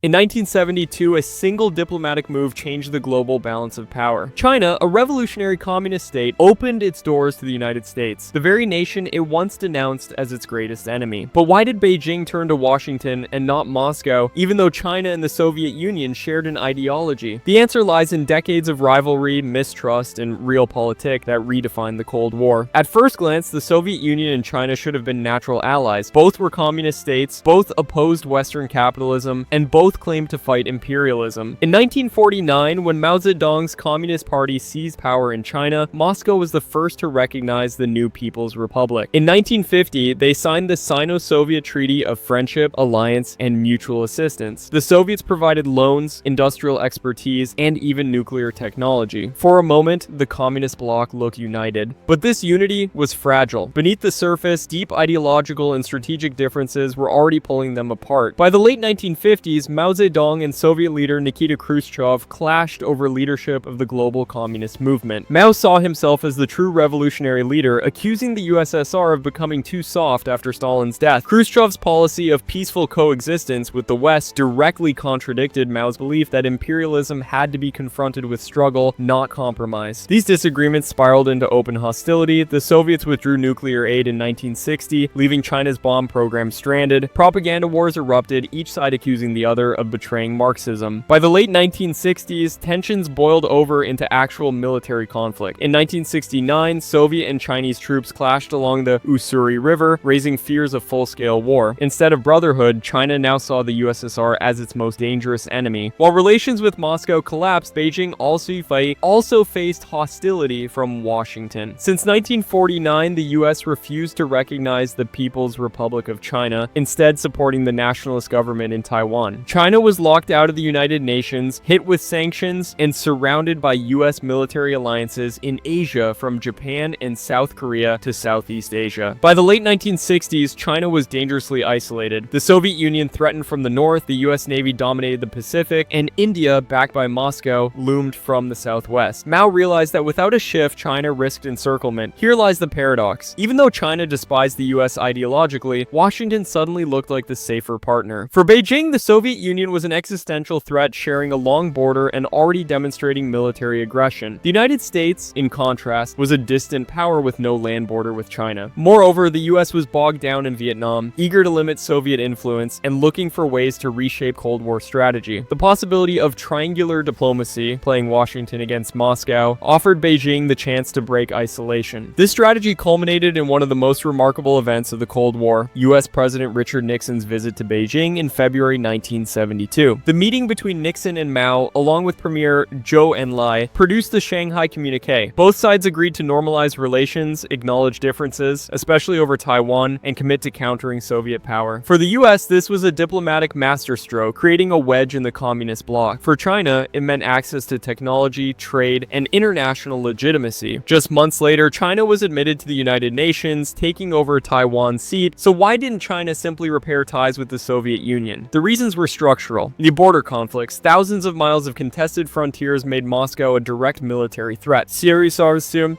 In 1972, a single diplomatic move changed the global balance of power. China, a revolutionary communist state, opened its doors to the United States, the very nation it once denounced as its greatest enemy. But why did Beijing turn to Washington and not Moscow, even though China and the Soviet Union shared an ideology? The answer lies in decades of rivalry, mistrust, and realpolitik that redefined the Cold War. At first glance, the Soviet Union and China should have been natural allies. Both were communist states, both opposed Western capitalism, and both claimed to fight imperialism. In 1949, when Mao Zedong's Communist Party seized power in China, Moscow was the first to recognize the new People's Republic. In 1950, they signed the Sino-Soviet Treaty of Friendship, Alliance, and Mutual Assistance. The Soviets provided loans, industrial expertise, and even nuclear technology. For a moment, the communist bloc looked united. But this unity was fragile. Beneath the surface, deep ideological and strategic differences were already pulling them apart. By the late 1950s, Mao Zedong and Soviet leader Nikita Khrushchev clashed over leadership of the global communist movement. Mao saw himself as the true revolutionary leader, accusing the USSR of becoming too soft after Stalin's death. Khrushchev's policy of peaceful coexistence with the West directly contradicted Mao's belief that imperialism had to be confronted with struggle, not compromise. These disagreements spiraled into open hostility. The Soviets withdrew nuclear aid in 1960, leaving China's bomb program stranded. Propaganda wars erupted, each side accusing the other of betraying Marxism. By the late 1960s, tensions boiled over into actual military conflict. In 1969, Soviet and Chinese troops clashed along the Ussuri River, raising fears of full-scale war. Instead of brotherhood, China now saw the USSR as its most dangerous enemy. While relations with Moscow collapsed, Beijing also faced hostility from Washington. Since 1949, the US refused to recognize the People's Republic of China, instead supporting the nationalist government in Taiwan. China was locked out of the United Nations, hit with sanctions, and surrounded by US military alliances in Asia from Japan and South Korea to Southeast Asia. By the late 1960s, China was dangerously isolated. The Soviet Union threatened from the north, the US Navy dominated the Pacific, and India, backed by Moscow, loomed from the southwest. Mao realized that without a shift, China risked encirclement. Here lies the paradox. Even though China despised the US ideologically, Washington suddenly looked like the safer partner. For Beijing, the Soviet Union was an existential threat, sharing a long border and already demonstrating military aggression. The United States, in contrast, was a distant power with no land border with China. Moreover, the US was bogged down in Vietnam, eager to limit Soviet influence and looking for ways to reshape Cold War strategy. The possibility of triangular diplomacy, playing Washington against Moscow, offered Beijing the chance to break isolation. This strategy culminated in one of the most remarkable events of the Cold War, US President Richard Nixon's visit to Beijing in February 1972. The meeting between Nixon and Mao, along with Premier Zhou Enlai, produced the Shanghai Communique. Both sides agreed to normalize relations, acknowledge differences, especially over Taiwan, and commit to countering Soviet power. For the US, this was a diplomatic masterstroke, creating a wedge in the communist bloc. For China, it meant access to technology, trade, and international legitimacy. Just months later, China was admitted to the United Nations, taking over Taiwan's seat. So why didn't China simply repair ties with the Soviet Union? The reasons were structural. The border conflicts, thousands of miles of contested frontiers made Moscow a direct military threat.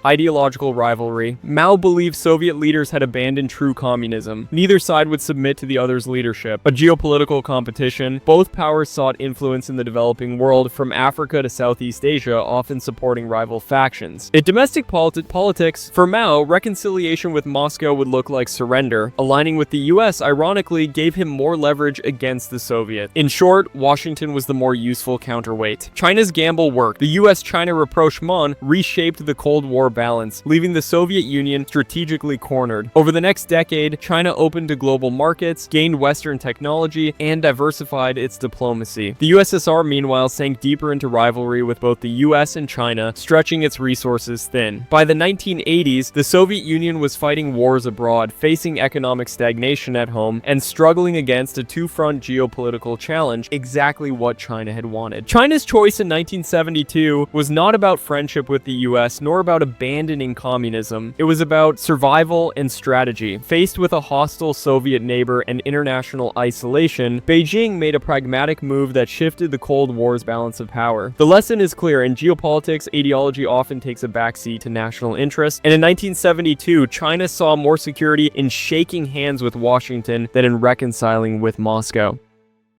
Ideological rivalry. Mao believed Soviet leaders had abandoned true communism. Neither side would submit to the other's leadership. A geopolitical competition. Both powers sought influence in the developing world, from Africa to Southeast Asia, often supporting rival factions. In domestic politics, for Mao, reconciliation with Moscow would look like surrender. Aligning with the US, ironically, gave him more leverage against the Soviet. In short, Washington was the more useful counterweight. China's gamble worked. The US-China rapprochement reshaped the Cold War balance, leaving the Soviet Union strategically cornered. Over the next decade, China opened to global markets, gained Western technology, and diversified its diplomacy. The USSR, meanwhile, sank deeper into rivalry with both the US and China, stretching its resources thin. By the 1980s, the Soviet Union was fighting wars abroad, facing economic stagnation at home, and struggling against a two-front geopolitical challenge, exactly what China had wanted. China's choice in 1972 was not about friendship with the US, nor about abandoning communism. It was about survival and strategy. Faced with a hostile Soviet neighbor and international isolation, Beijing made a pragmatic move that shifted the Cold War's balance of power. The lesson is clear. In geopolitics, ideology often takes a backseat to national interest, and in 1972, China saw more security in shaking hands with Washington than in reconciling with Moscow.